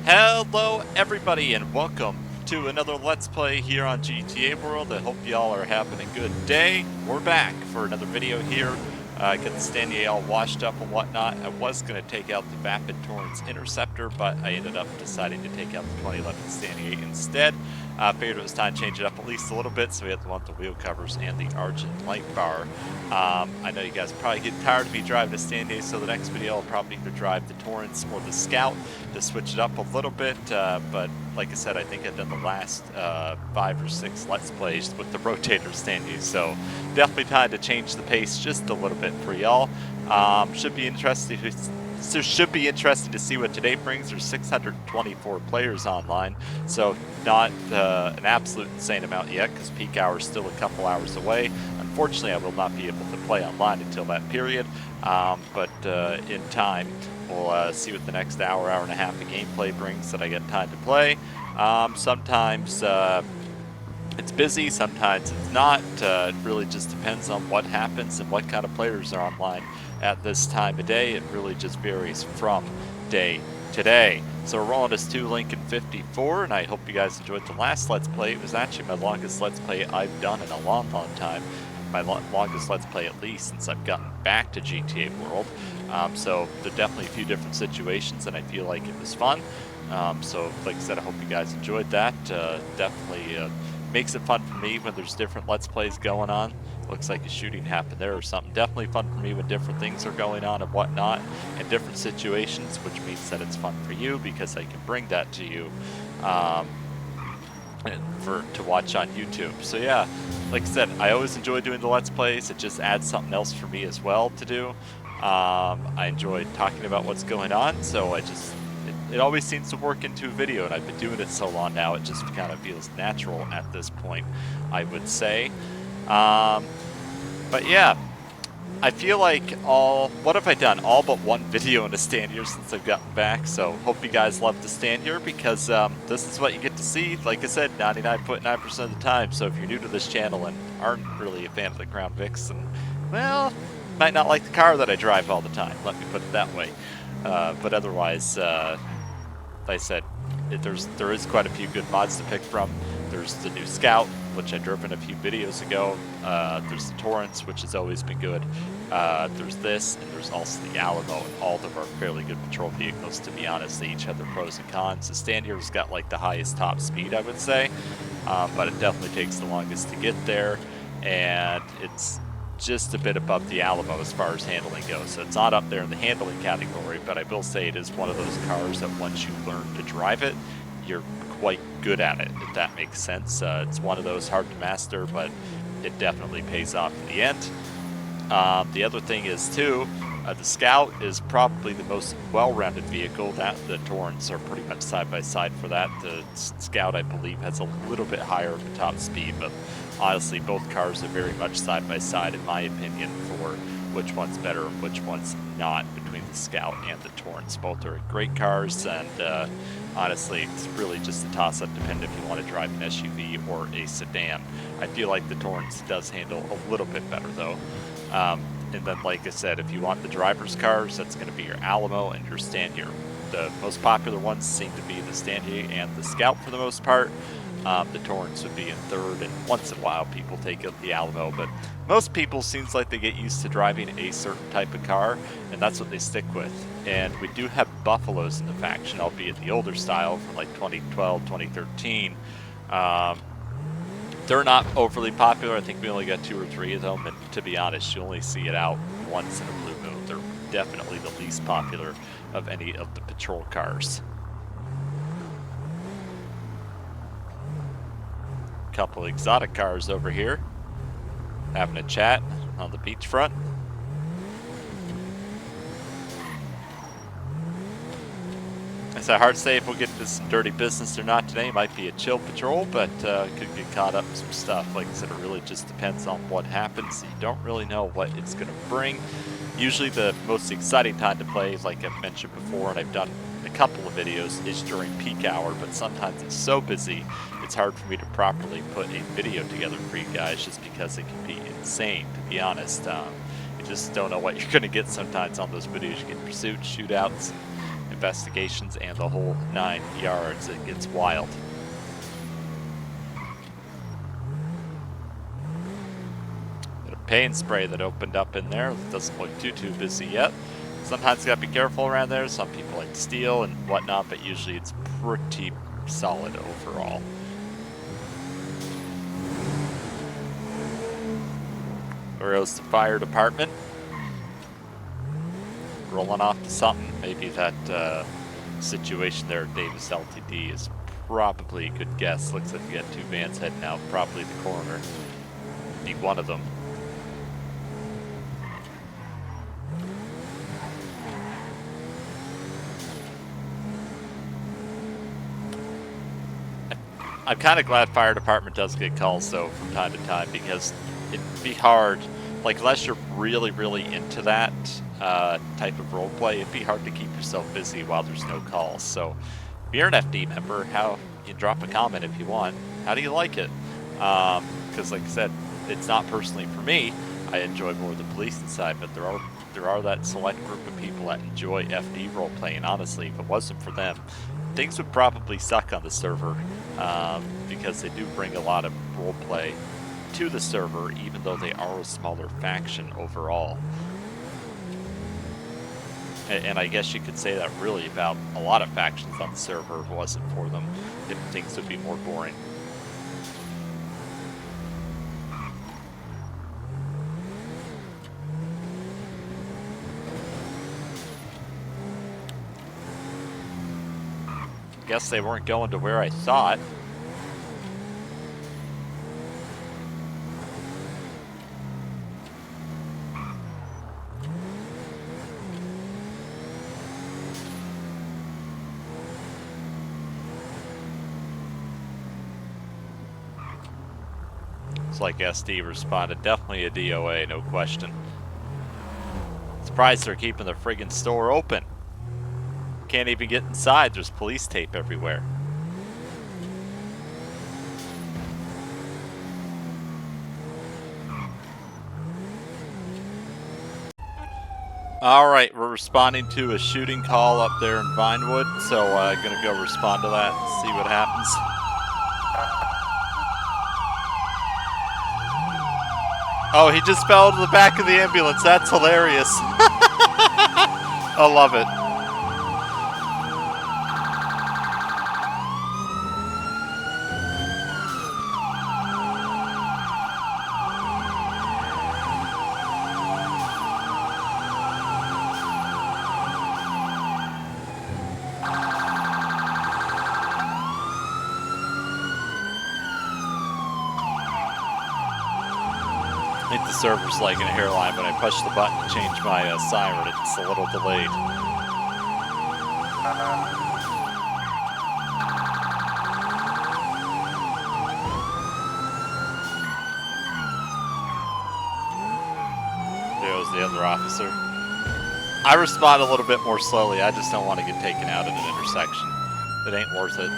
Hello everybody and welcome to another Let's Play here on GTA World. I hope y'all are having a good day. We're back for another video here. Get the Stanley all washed up and whatnot. I was going to take out the Vapid Torrens Interceptor, but I ended up deciding to take out the 2011 Stanley instead. Figured it was time to change it up at least a little bit, so we had to want the wheel covers and the Argent light bar. I know you guys probably get tired of me driving a Stanley, so the next video I'll probably either drive the Torrens or the Scout to switch it up a little bit, but like I said, I think I've done the last 5 or 6 Let's Plays with the rotator Stanley, so definitely time to change the pace just a little bit for y'all. Should be interesting to see what today brings. There's 624 players online, so not an absolute insane amount yet, because peak hour is still a couple hours away. Unfortunately, I will not be able to play online until that period, but in time, we'll see what the next hour and a half of gameplay brings that I get time to play. Sometimes it's busy, sometimes it's not. It really just depends on what happens and what kind of players are online at this time of day. It really just varies from day to day. So we're rolling this 2 Lincoln 54, and I hope you guys enjoyed the last Let's Play. It was actually my longest Let's Play I've done in a long time. My longest Let's Play at least since I've gotten back to GTA World. So there are definitely a few different situations, and I feel like it was fun. So like I said, I hope you guys enjoyed that. Definitely makes it fun for me when there's different Let's Plays going on. Looks like a shooting happened there or something. Definitely fun for me when different things are going on and whatnot in different situations, which means that it's fun for you because I can bring that to you to watch on YouTube. So yeah, like I said, I always enjoy doing the Let's Plays. It just adds something else for me as well to do. I enjoy talking about what's going on, so it always seems to work into a video, and I've been doing it so long now, it just kind of feels natural at this point, I would say. But yeah, I feel like what have I done? All but one video in a stand here since I've gotten back, so hope you guys love the stand here, because this is what you get to see, like I said, 99.9% of the time. So if you're new to this channel and aren't really a fan of the Crown Vics, and, well, might not like the car that I drive all the time, let me put it that way. But otherwise, like I said, there is quite a few good mods to pick from. There's the new Scout, which I drove in a few videos ago. There's the Torrens, which has always been good. There's this, and there's also the Alamo, and all of them are fairly good patrol vehicles, to be honest. They each have their pros and cons. The Standier's got like the highest top speed, I would say, but it definitely takes the longest to get there, and it's just a bit above the Alamo as far as handling goes. So it's not up there in the handling category, but I will say it is one of those cars that once you learn to drive it, you're quite good at it, if that makes sense. It's one of those hard to master, but it definitely pays off in the end. The other thing is too, the Scout is probably the most well-rounded vehicle. The Torrens are pretty much side by side for that. The Scout, I believe, has a little bit higher of a top speed, but honestly, both cars are very much side by side, in my opinion, for which one's better and which one's not between the Scout and the Torrens. Both are great cars, and honestly, it's really just a toss-up, depending if you want to drive an SUV or a sedan. I feel like the Torrens does handle a little bit better, though. And then, like I said, if you want the driver's cars, that's going to be your Alamo and your Standier. The most popular ones seem to be the Standier and the Scout for the most part. The Torrens would be in third, and once in a while people take up the Alamo, but most people seems like they get used to driving a certain type of car, and that's what they stick with. And we do have Buffaloes in the faction, albeit the older style from like 2012, 2013. They're not overly popular. I think we only got 2 or 3 of them, and to be honest, you only see it out once in a blue moon. They're definitely the least popular of any of the patrol cars. Couple exotic cars over here having a chat on the beachfront. It's hard to say if we'll get into some dirty business or not today. It might be a chill patrol, but could get caught up in some stuff. Like I said, it really just depends on what happens. You don't really know what it's going to bring. Usually the most exciting time to play, like I've mentioned before, and I've done a couple of videos, is during peak hour, but sometimes it's so busy, it's hard for me to properly put a video together for you guys, just because it can be insane, to be honest. You just don't know what you're going to get sometimes on those videos. You get pursuits, shootouts, and investigations and the whole 9 yards. It gets wild. Got a paint spray that opened up in there. It doesn't look too busy yet. Sometimes you gotta be careful around there. Some people like to steal and whatnot, but usually it's pretty solid overall. There goes the fire department. Rolling off to something. Maybe that situation there at Davis LTD is probably a good guess. Looks like we got 2 vans heading out. Probably the coroner. Be one of them. I'm kind of glad fire department does get calls though from time to time, because it'd be hard, like unless you're really into that type of role play, it'd be hard to keep yourself busy while there's no calls. So if you're an FD member, you can drop a comment if you want. How do you like it? Because like I said, it's not personally for me. I enjoy more the policing side, but there are that select group of people that enjoy FD role playing. Honestly, if it wasn't for them, things would probably suck on the server, because they do bring a lot of role play to the server, even though they are a smaller faction overall. And I guess you could say that really about a lot of factions on the server. If it wasn't for them, things would be more boring. Guess they weren't going to where I thought. It's like SD responded. Definitely a DOA, no question. Surprised they're keeping the friggin' store open. Can't even get inside. There's police tape everywhere. Alright, we're responding to a shooting call up there in Vinewood, so gonna go respond to that and see what happens. Oh, he just fell into the back of the ambulance. That's hilarious. I love it. I think the server's like in a hairline. When I push the button to change my siren, it's a little delayed. There goes the other officer. I respond a little bit more slowly. I just don't want to get taken out at an intersection. It ain't worth it.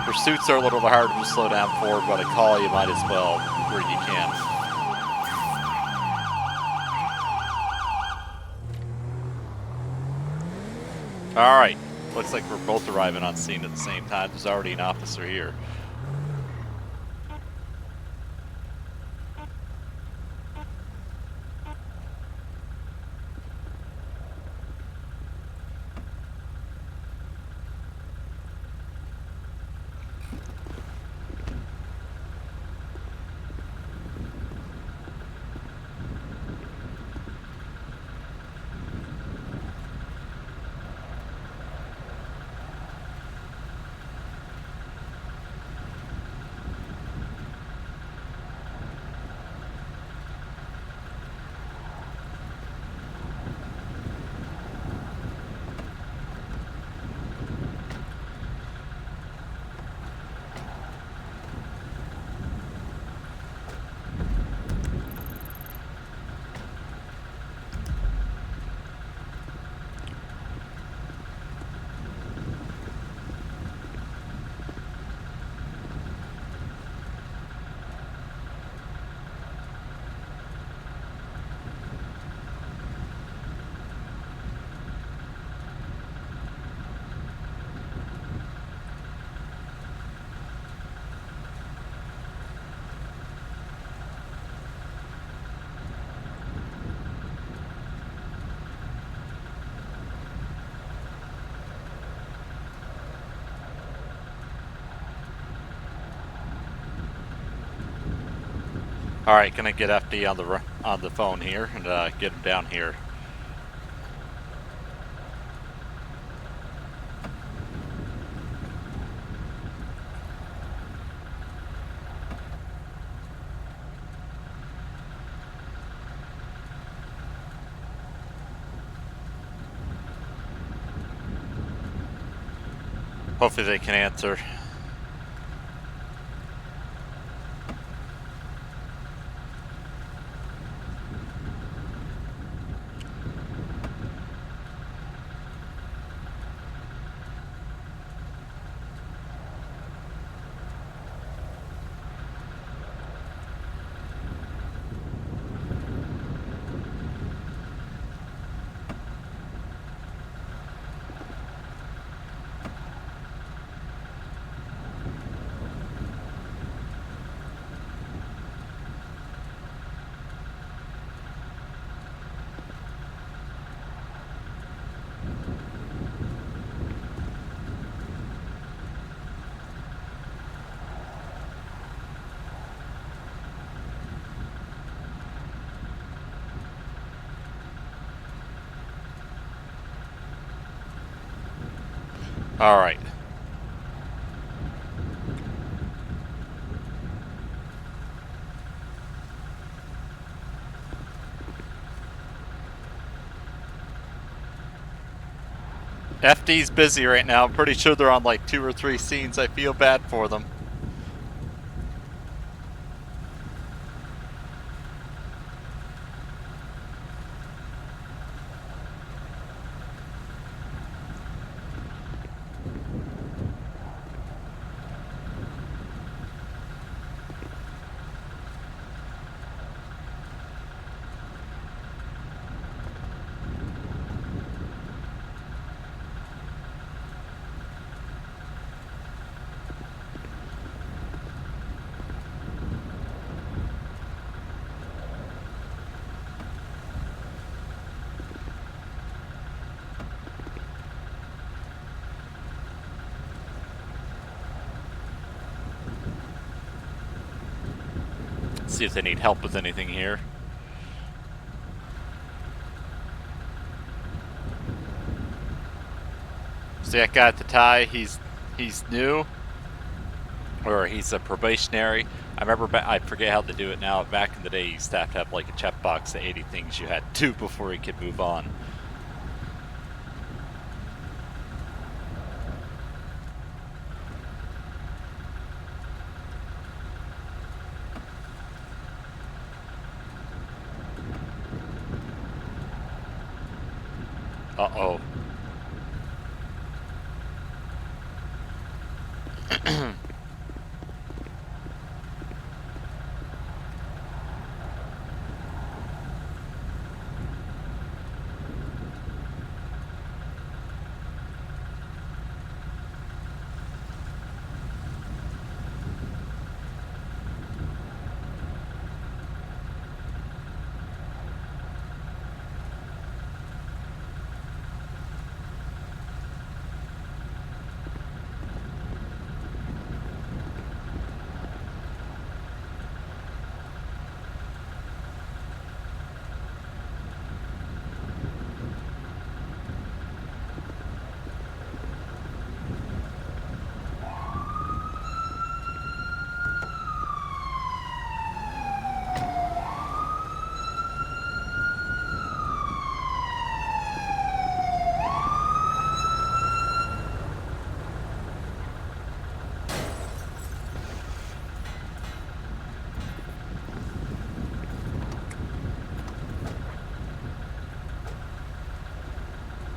Pursuits are a little harder to slow down for, but a call you might as well where you can. Alright, looks like we're both arriving on scene at the same time. There's already an officer here. All right, gonna get FD on the phone here and get him down here. Hopefully they can answer. All right. FD's busy right now. I'm pretty sure they're on like 2 or 3 scenes. I feel bad for them. See if they need help with anything here. See that guy at the tie? He's new, or he's a probationary. I remember I forget how they do it now. Back in the day, you used to have like a checkbox of 80 things you had to do before you could move on. Uh-oh.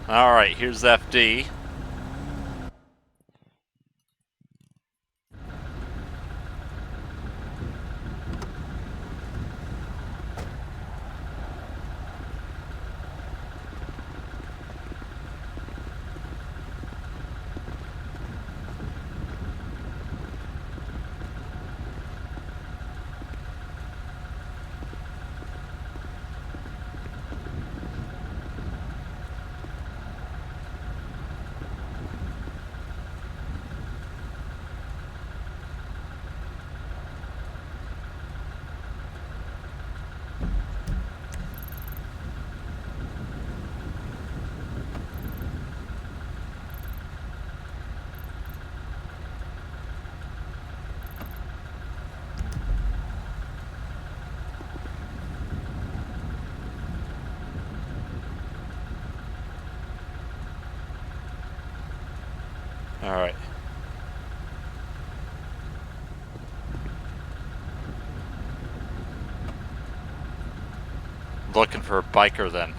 Alright, here's FD. All right. Looking for a biker then.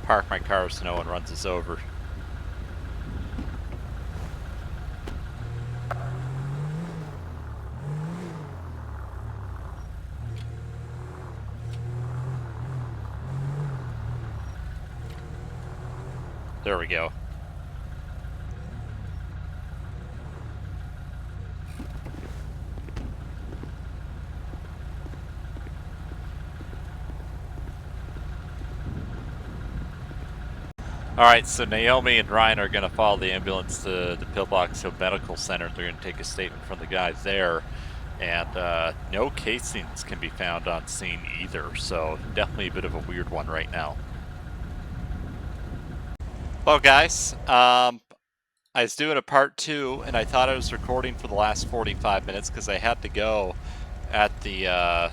Park my car so no one runs us over. There we go. Alright, so Naomi and Ryan are going to follow the ambulance to the Pillbox Hill Medical Center. They're going to take a statement from the guy there. And no casings can be found on scene either, so definitely a bit of a weird one right now. Well, guys, I was doing a part 2, and I thought I was recording for the last 45 minutes because I had to go at the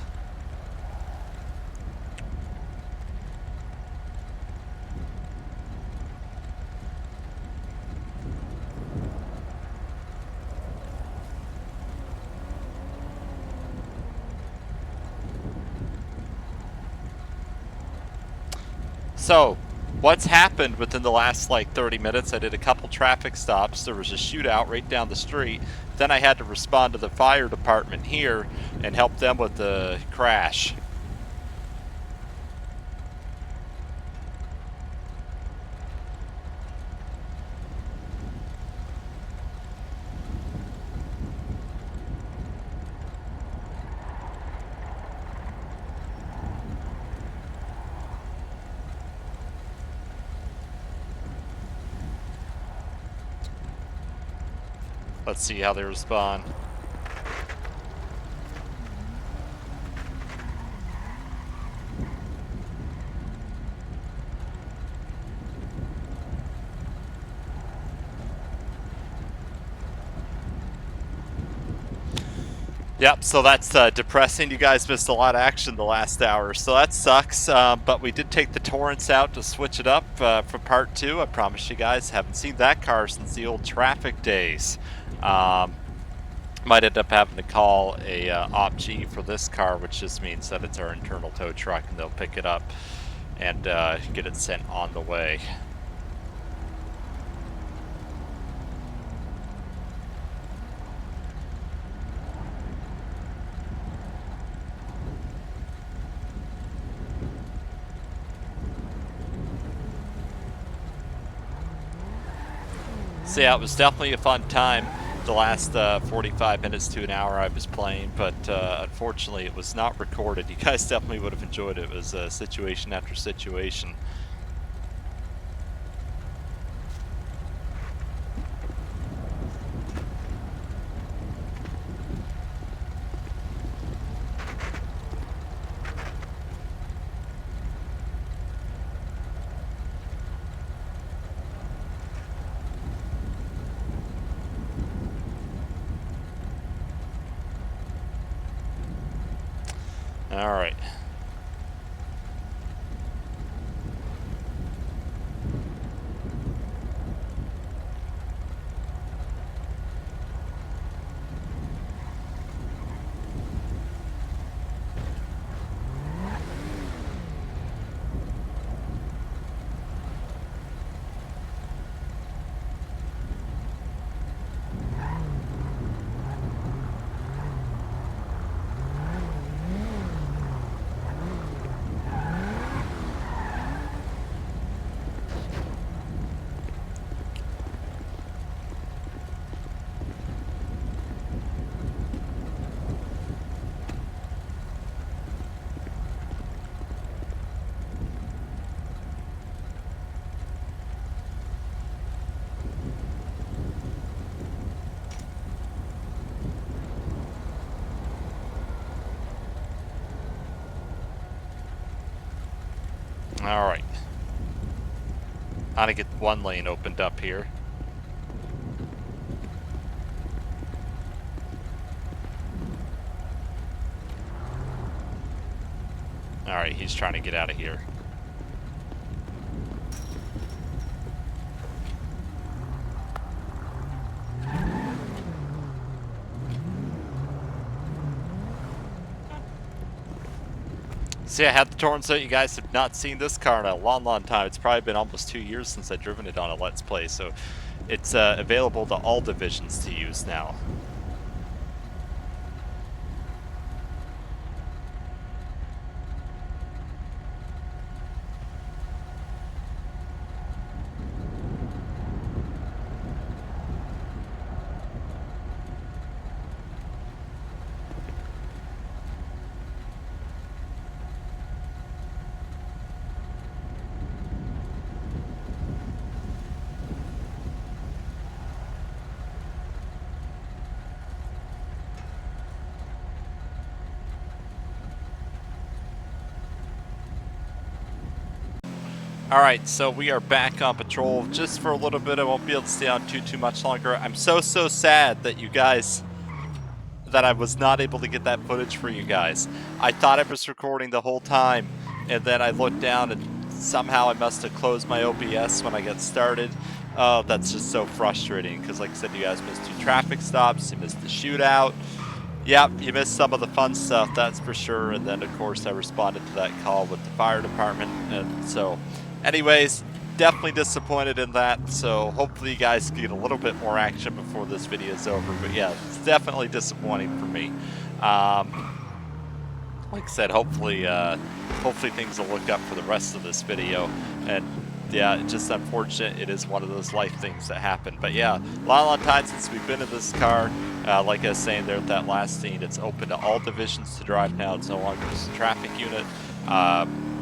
So, what's happened within the last like 30 minutes? I did a couple traffic stops. There was a shootout right down the street. Then I had to respond to the fire department here and help them with the crash. Let's see how they respond. Yep, so that's depressing. You guys missed a lot of action the last hour, so that sucks. But we did take the Torrance out to switch it up for part 2. I promise you guys, haven't seen that car since the old traffic days. Might end up having to call a Op-G for this car, which just means that it's our internal tow truck, and they'll pick it up and get it sent on the way. So yeah, it was definitely a fun time. The last 45 minutes to an hour I was playing, but unfortunately it was not recorded. You guys definitely would have enjoyed it. It was situation after situation. All right. All right. How to get one lane opened up here. Alright, he's trying to get out of here. See, I had the Torrens out. You guys have not seen this car in a long, long time. It's probably been almost 2 years since I've driven it on a Let's Play, so it's available to all divisions to use now. Alright, so we are back on patrol just for a little bit. I won't be able to stay on too much longer. I'm so sad that you guys, that I was not able to get that footage for you guys. I thought I was recording the whole time, and then I looked down and somehow I must have closed my OBS when I got started. Oh, that's just so frustrating, because like I said, you guys missed 2 traffic stops, you missed the shootout. Yep, you missed some of the fun stuff, that's for sure, and then of course I responded to that call with the fire department, and so... Anyways, definitely disappointed in that, so hopefully you guys get a little bit more action before this video is over, but yeah, it's definitely disappointing for me. Like I said, hopefully things will look up for the rest of this video, and yeah, it's just unfortunate. It is one of those life things that happen, but yeah, a long time since we've been in this car. Like I was saying there at that last scene, it's open to all divisions to drive now. It's no longer just a traffic unit.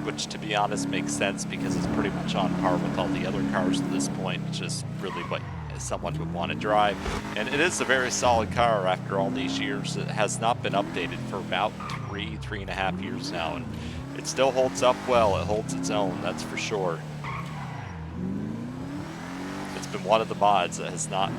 Which, to be honest, makes sense because it's pretty much on par with all the other cars at this point. It's just really what someone would want to drive. And it is a very solid car after all these years. It has not been updated for about 3.5 years now, and it still holds up well. It holds its own, that's for sure. It's been one of the mods that has not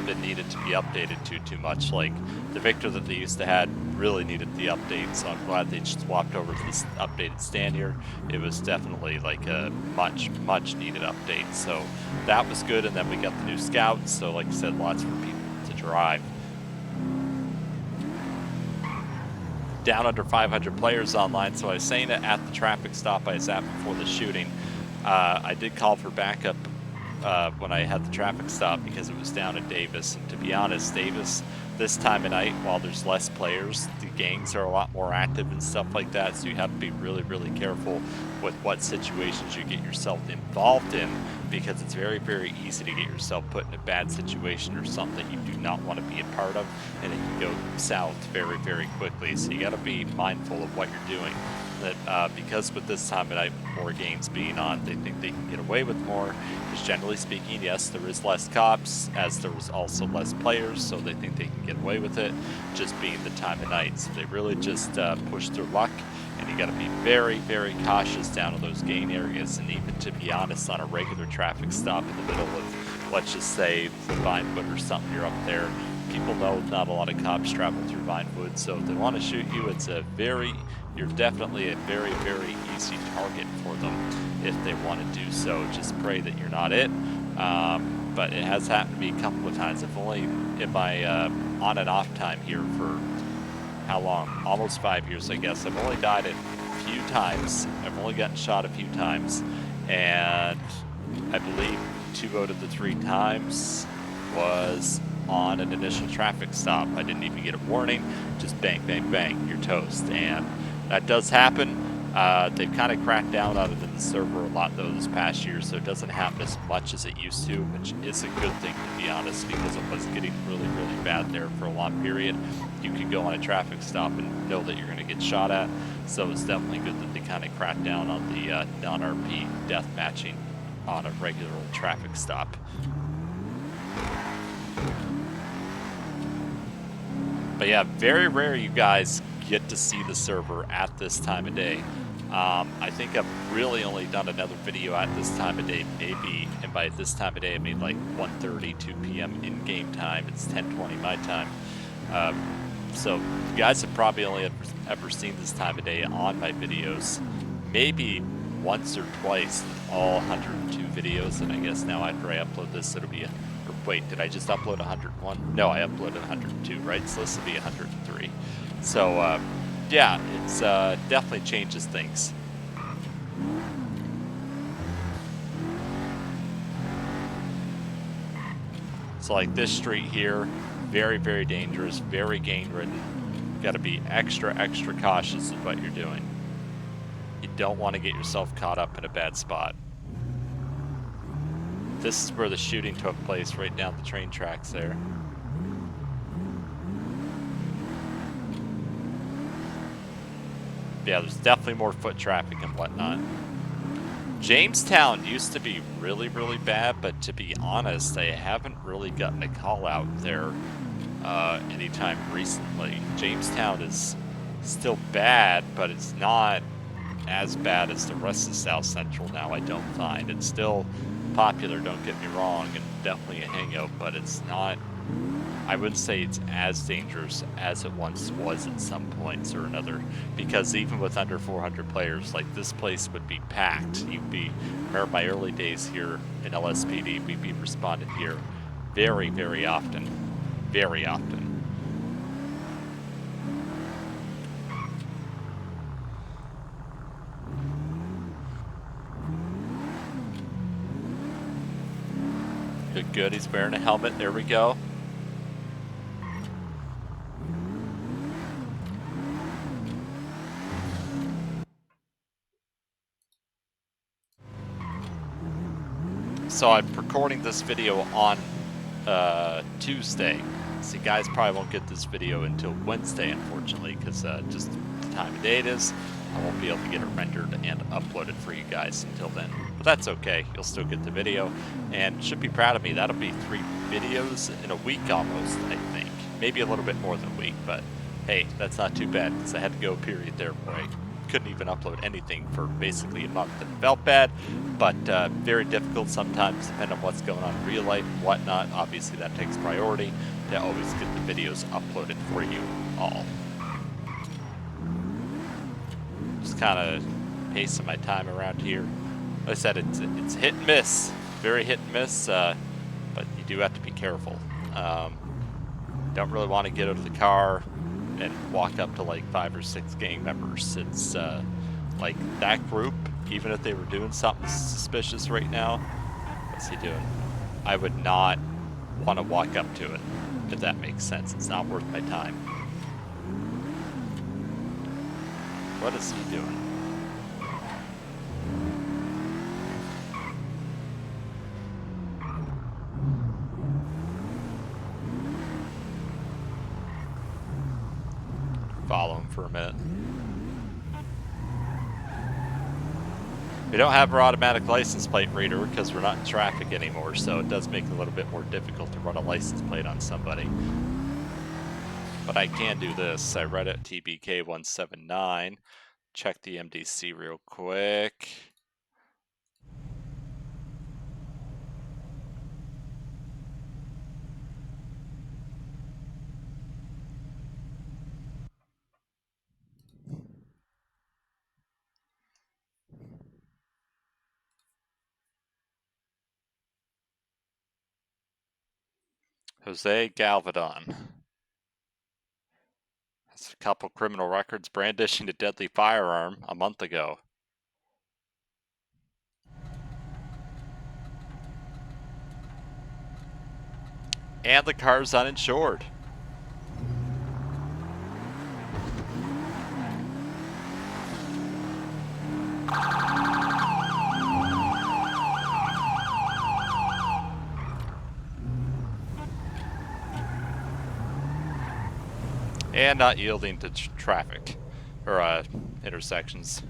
been needed to be updated too much. Like the Victor that they used to had really needed the update, so I'm glad they just swapped over to this updated stand here. It was definitely like a much needed update, so that was good. And then we got the new Scouts, so like I said, lots for people to drive. Down under 500 players online, so I was saying it at the traffic stop I was at before the shooting. I did call for backup when I had the traffic stop because it was down in Davis, and to be honest, Davis this time of night, while there's less players, the gangs are a lot more active and stuff like that, so you have to be really careful with what situations you get yourself involved in, because it's very easy to get yourself put in a bad situation or something that you do not want to be a part of, and it can go south very quickly. So you got to be mindful of what you're doing. That because with this time of night, more games being on, they think they can get away with more. Because generally speaking, yes, there is less cops, as there was also less players, so they think they can get away with it, just being the time of night. So they really just push their luck, and you got to be very cautious down in those gang areas. And even, to be honest, on a regular traffic stop in the middle of, let's just say, Vinewood or something, you're up there, people know not a lot of cops travel through Vinewood, so if they want to shoot you, it's you're definitely a very easy target for them if they want to do so. Just pray that you're not it. But it has happened to me a couple of times. I've only, in my on and off time here for how long? Almost 5 years, I guess. I've only died a few times. I've only gotten shot a few times, and I believe 2 out of the 3 times was on an initial traffic stop. I didn't even get a warning, just bang, you're toast. And that does happen. They've kind of cracked down on it in the server a lot though this past year, so it doesn't happen as much as it used to, which is a good thing, to be honest, because it was getting really bad there for a long period. You could go on a traffic stop and know that you're going to get shot at, so it's definitely good that they kind of cracked down on the non-RP death matching on a regular traffic stop. But yeah, very rare you guys get to see the server at this time of day. I think I've really only done another video at this time of day, maybe, and by this time of day I mean like 1:30, 2 p.m. in game time. It's 10:20 my time. So you guys have probably only ever seen this time of day on my videos. Maybe once or twice in all 102 videos, and I guess now after I upload this, it'll be wait, did I just upload 101? No, I uploaded 102, right? So this will be 103. So, yeah, it's definitely changes things. So like this street here, very, very dangerous, very gang-ridden. Got to be extra, extra cautious of what you're doing. You don't want to get yourself caught up in a bad spot. This is where the shooting took place, right down the train tracks there. Yeah, there's definitely more foot traffic and whatnot. Jamestown used to be really, really bad, but to be honest, I haven't really gotten a call out there anytime recently. Jamestown is still bad, but it's not as bad as the rest of South Central now, I don't find. It's still popular, don't get me wrong, and definitely a hangout, but it's not, I wouldn't say it's as dangerous as it once was at some points or another, because even with under 400 players, like this place would be packed. You'd be, remember my early days here in LSPD, we'd be responded here very, very often. Very often. Good, good. He's wearing a helmet. There we go. So I'm recording this video on Tuesday. So you guys probably won't get this video until Wednesday, unfortunately, because just the time of day it is. I won't be able to get it rendered and uploaded for you guys until then. But that's okay. You'll still get the video, and should be proud of me. That'll be 3 videos in a week almost, I think. Maybe a little bit more than a week, but hey, that's not too bad, because I had to go a period there where I couldn't even upload anything for basically a month. It felt bad, but very difficult sometimes, depending on what's going on in real life and whatnot. Obviously, that takes priority to always get the videos uploaded for you all. Just kind of pacing my time around here. Like I said, it's hit and miss, very hit and miss, but you do have to be careful. Don't really want to get out of the car and walk up to like 5 or 6 gang members. It's like that group, even if they were doing something suspicious right now, what's he doing? I would not want to walk up to it, if that makes sense. It's not worth my time. What is he doing? Follow him for a minute. We don't have our automatic license plate reader because we're not in traffic anymore, so it does make it a little bit more difficult to run a license plate on somebody. But I can do this. I read it TBK 179. Check the MDC real quick. Jose Galvedon. Has a couple criminal records, brandishing a deadly firearm a month ago. And the car's uninsured. And not yielding to traffic, or intersections.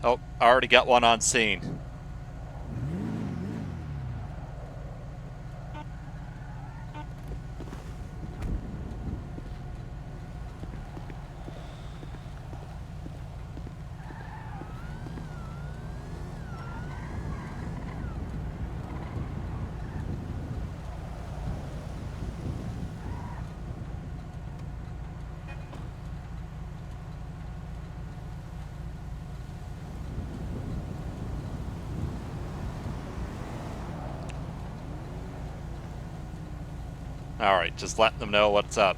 Oh, I already got one on scene. Alright, just let them know what's up.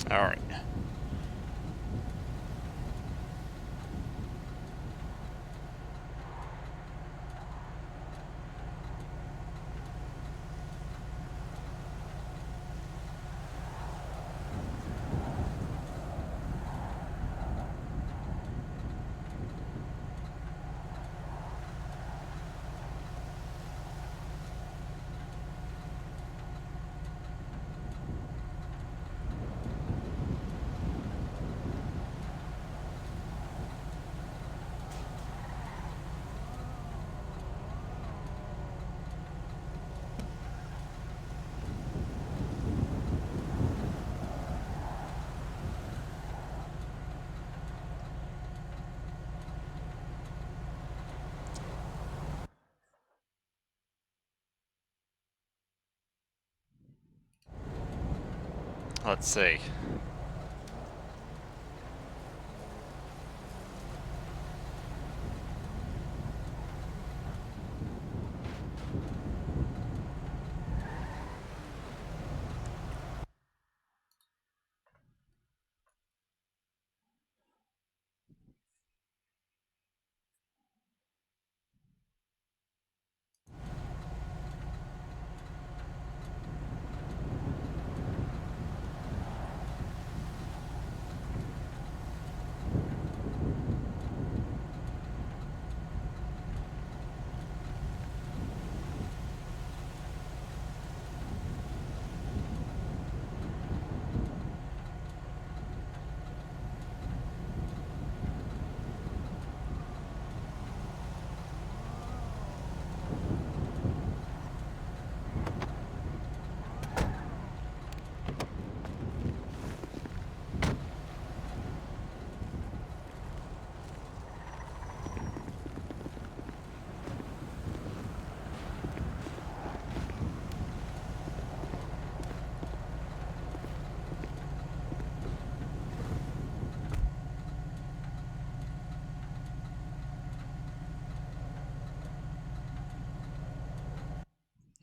Alright. Let's see.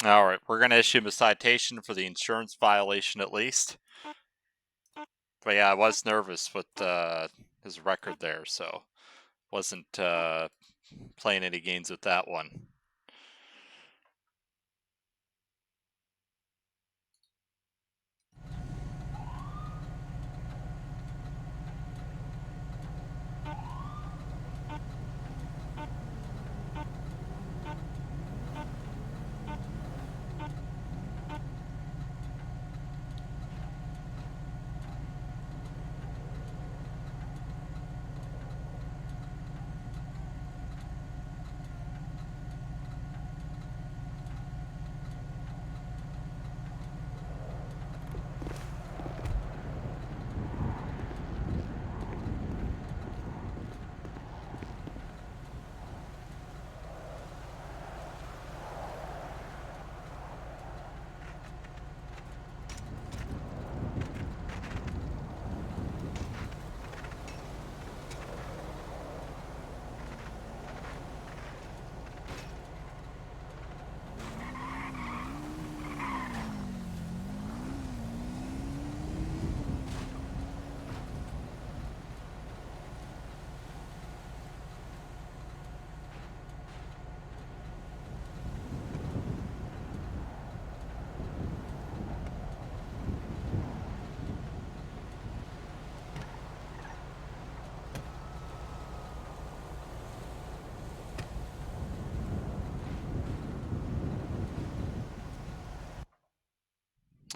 Alright, we're going to issue him a citation for the insurance violation at least. But yeah, I was nervous with his record there, so wasn't playing any games with that one.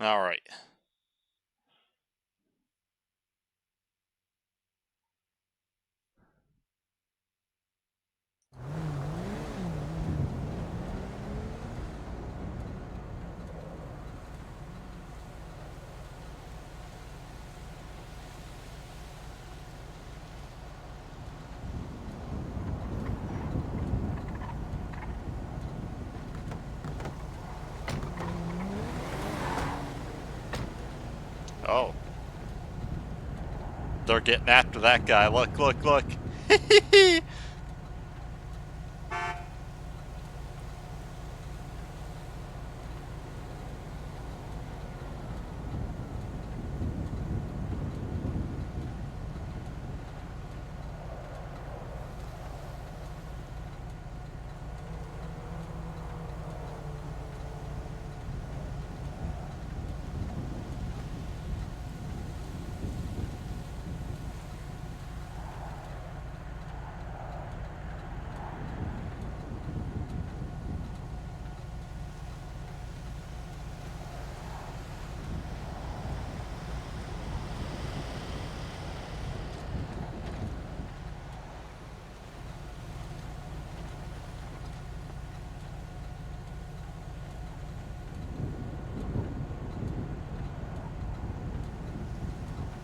All right. Oh. They're getting after that guy. Look, look, look.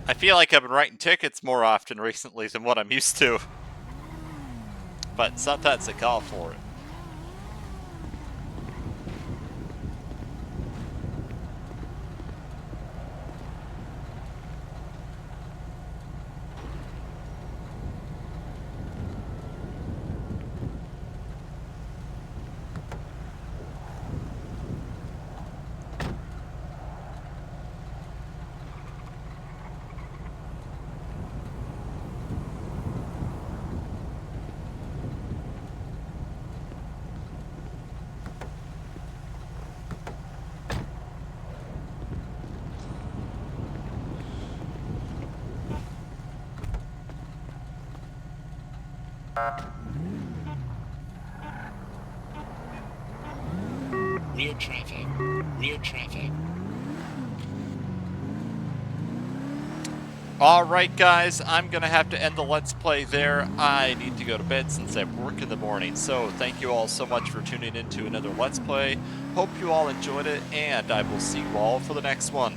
I feel like I've been writing tickets more often recently than what I'm used to. But sometimes they call for it. Rear traffic. Rear traffic. Alright guys, I'm going to have to end the Let's Play there. I need to go to bed since I have work in the morning. So thank you all so much for tuning in to another Let's Play. Hope you all enjoyed it, and I will see you all for the next one.